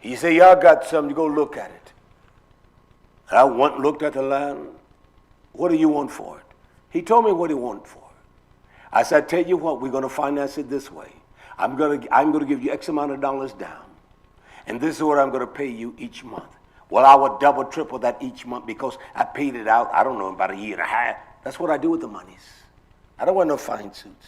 He said, y'all got something, you go look at it. And I went and looked at the land. What do you want for it? He told me what he wanted for it. I said, I tell you what, we're going to finance it this way. I'm going to give you X amount of dollars down. And this is what I'm going to pay you each month. Well, I would double, triple that each month because I paid it out, I don't know, about a year and a half. That's what I do with the monies. I don't want no fine suits.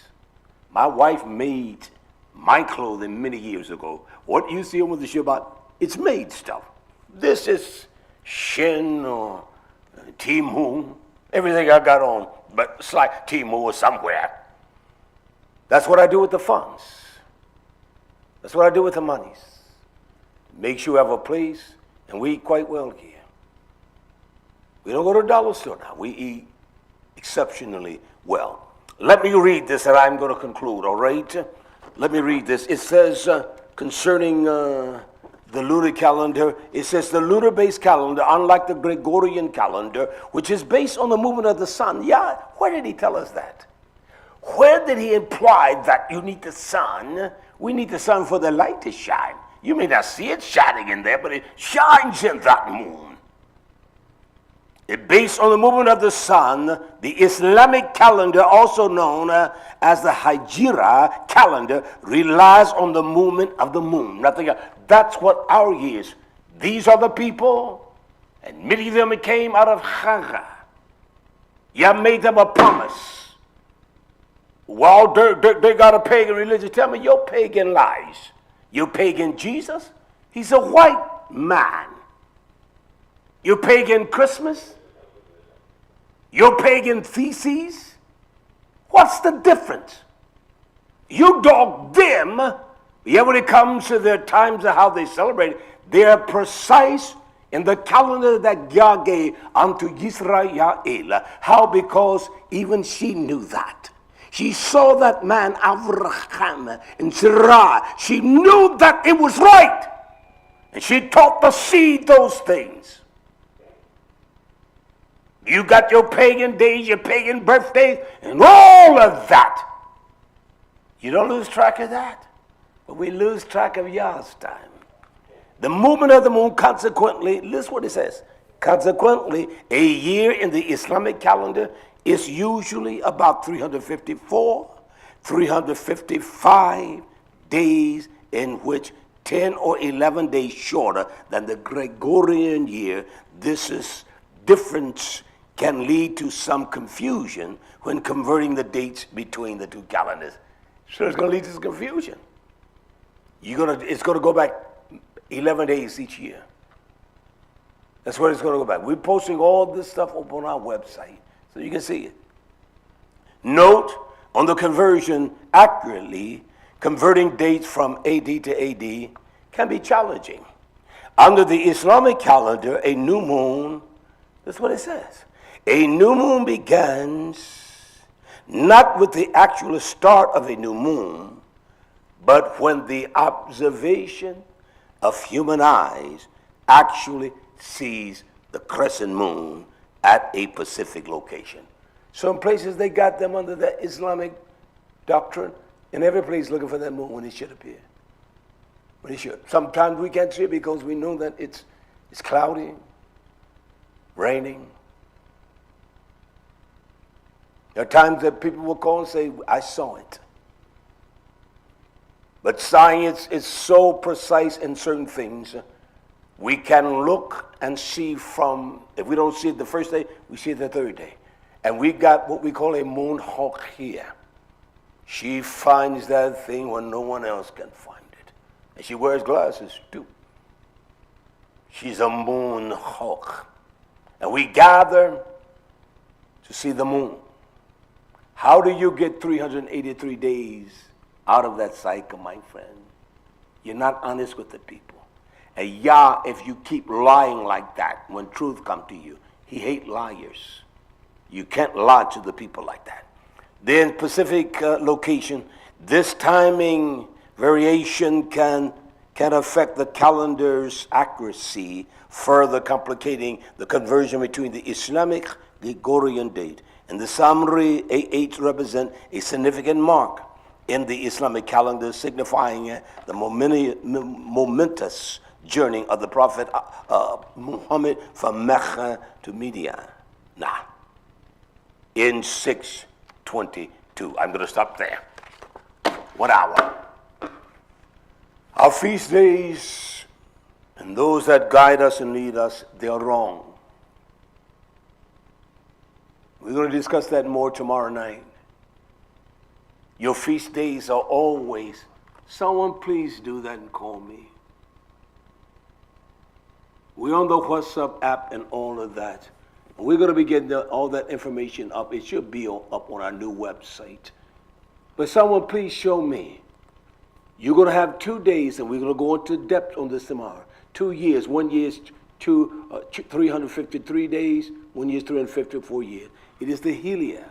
My wife made my clothing many years ago. What you see on the SHABBAT, it's made stuff. This is Shin or Timu. Everything I got on, but it's like Timu or somewhere. That's what I do with the funds. That's what I do with the monies. Make sure you have a place, and we eat quite well here. We don't go to a dollar store now. We eat exceptionally well. Let me read this, and I'm going to conclude, all right? Let me read this. It says concerning the lunar calendar, it says the lunar-based calendar, unlike the Gregorian calendar, which is based on the movement of the sun. Yeah, where did he tell us that? Where did he imply that you need the sun? We need the sun for the light to shine. You may not see it shining in there, but it shines in that moon. It based on the movement of the sun. The Islamic calendar, also known as the Hijra calendar, relies on the movement of the moon. Nothing else. That's what our years. These are the people, and many of them came out of Hagar. You made them a promise. Well, they got a pagan religion. Tell me your pagan lies. Your pagan Jesus, he's a white man. Your pagan Christmas, your pagan theses, what's the difference? You dog them, yet when it comes to their times of how they celebrate, they are precise in the calendar that God gave unto YisraYah'ale. How? Because even she knew that. She saw that man, Abraham, in Sarah. She knew that it was right. And she taught the seed those things. You got your pagan days, your pagan birthdays, and all of that. You don't lose track of that. But we lose track of Yah's time. The movement of the moon, consequently, listen what it says. Consequently, a year in the Islamic calendar is usually about 354, 355 days, in which 10 or 11 days shorter than the Gregorian year. This is difference can lead to some confusion when converting the dates between the two calendars. So it's going to lead to some confusion. It's going to go back 11 days each year. That's where it's going to go back. We're posting all this stuff up on our website so you can see it. Note on the conversion accurately, converting dates from AD to AD can be challenging. Under the Islamic calendar, a new moon, that's what it says. A new moon begins not with the actual start of a new moon, but when the observation of human eyes actually sees the crescent moon at a specific location. Some places they got them under the Islamic doctrine, and every place looking for that moon when it should appear. When it should. Sometimes we can't see it because we know that it's cloudy, raining. There are times that people will call and say, I saw it. But science is so precise in certain things. We can look and see from, if we don't see it the first day, we see it the third day. And we got what we call a moon hawk here. She finds that thing when no one else can find it. And she wears glasses too. She's a moon hawk. And we gather to see the moon. How do you get 383 days out of that cycle, my friend? You're not honest with the people. And Yah, if you keep lying like that, when truth comes to you, he hates liars. You can't lie to the people like that. Then specific location, this timing variation can affect the calendar's accuracy, further complicating the conversion between the Islamic Gregorian date and the Samri A8 represent a significant mark in the Islamic calendar, signifying the momentous journey of the Prophet Muhammad from Mecca to Medina. In 622. I'm going to stop there. 1 hour. Our feast days and those that guide us and lead us, they are wrong. We're going to discuss that more tomorrow night. Your feast days are always, someone please do that and call me. We're on the WhatsApp app and all of that. We're going to be getting all that information up. It should be up on our new website. But someone please show me. You're going to have 2 days, and we're going to go into depth on this tomorrow. 2 years. 1 year is 353 days. 1 year is 354 years. It is the Helia.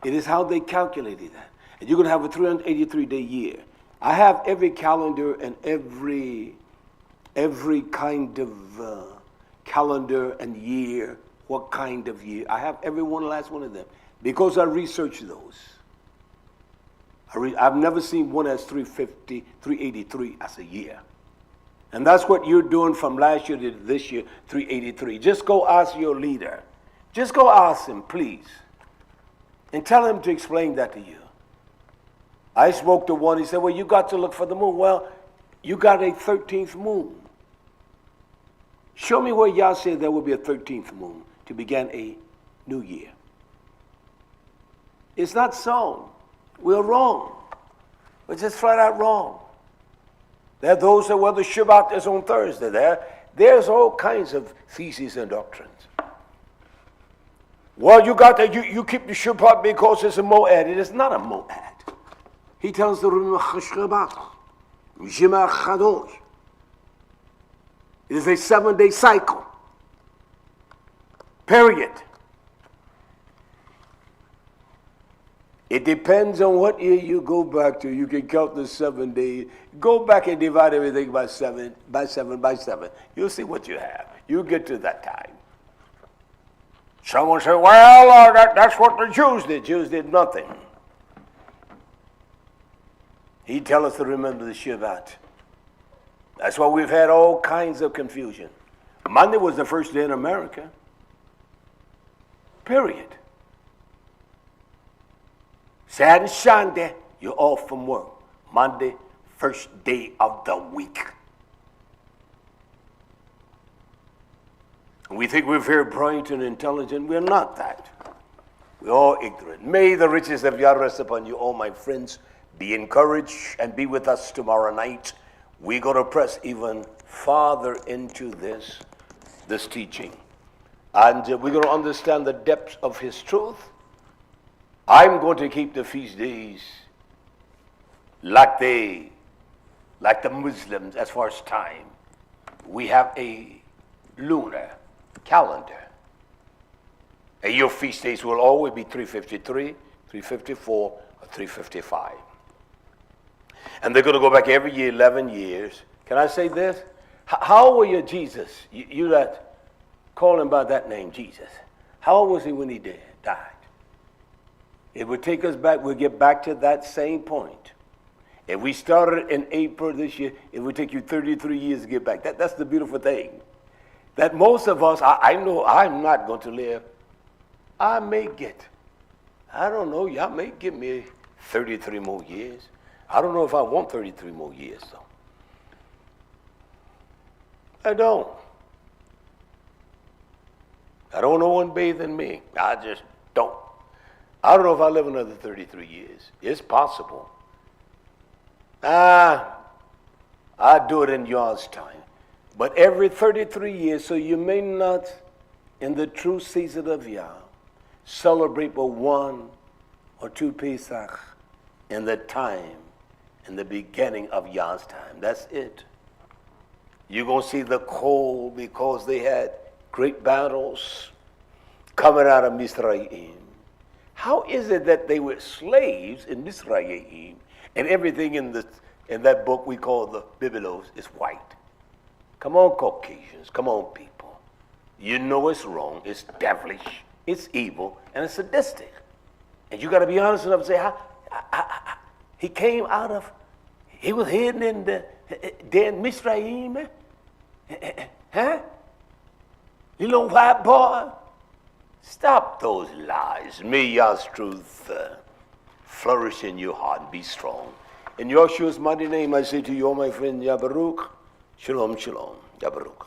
It is how they calculated that. And you're going to have a 383-day year. I have every calendar and every kind of calendar and year. What kind of year? I have every one, last one of them, because I researched those. I've never seen one as 350, 383 as a year. And that's what you're doing from last year to this year, 383. Just go ask your leader. Just go ask him, please. And tell him to explain that to you. I spoke to one, he said, well, you got to look for the moon. Well, you got a 13th moon. Show me where Yah said there will be a 13th moon to begin a new year. It's not so. We're wrong. We're just flat out wrong. There are those that, well, the Shabbat is on Thursday. There's all kinds of theses and doctrines. Well, you got that. You keep the Shabbat because it's a moed. It is not a moed. He tells the Shabbat, Jima Chadosh. It is a 7-day cycle. Period. It depends on what year you go back to. You can count the 7 days. Go back and divide everything by seven. You'll see what you have. You'll get to that time. Someone say, well, that's what the Jews did. Jews did nothing. He tells us to remember the Shabbat. That's why we've had all kinds of confusion. Monday was the first day in America. Period. Saturday, Sunday, you're off from work. Monday, first day of the week. And we think we're very bright and intelligent. We're not that. We're all ignorant. May the riches of Yah rest upon you, all my friends. Be encouraged and be with us tomorrow night. We're going to press even farther into this teaching. And we're going to understand the depths of his truth. I'm going to keep the feast days like the Muslims as far as time. We have a lunar calendar. And your feast days will always be 353, 354, or 355. And they're going to go back every year, 11 years. Can I say this? How old were you, Jesus? You that call him by that name, Jesus. How old was he when he died? It would take us back, we'll get back to that same point. If we started in April this year, it would take you 33 years to get back. That's the beautiful thing. That most of us, I know I'm not going to live. I may get, I don't know, y'all may give me 33 more years. I don't know if I want 33 more years, though. I don't. I don't know one bathe in me. I just don't. I don't know if I live another 33 years. It's possible. I'd do it in Yah's time. But every 33 years, so you may not, in the true season of Yah, celebrate but 1 or 2 Pesach in the time in the beginning of Yah's time. That's it. You're going to see the KOLE because they had great battles coming out of Mizraim. How is it that they were slaves in Mizraim and everything in that book we call the Biblos is white? Come on, Caucasians. Come on, people. You know it's wrong. It's devilish. It's evil. And it's sadistic. And you got to be honest enough to say, he came out of, he was hidden in the Mizraim. Huh? You little white boy? Stop those lies. May Yah's truth flourish in your heart and be strong. In Yahshua's mighty name, I say to you, all my friend, Yah Baruch, Shalom, Shalom, Yah Baruch.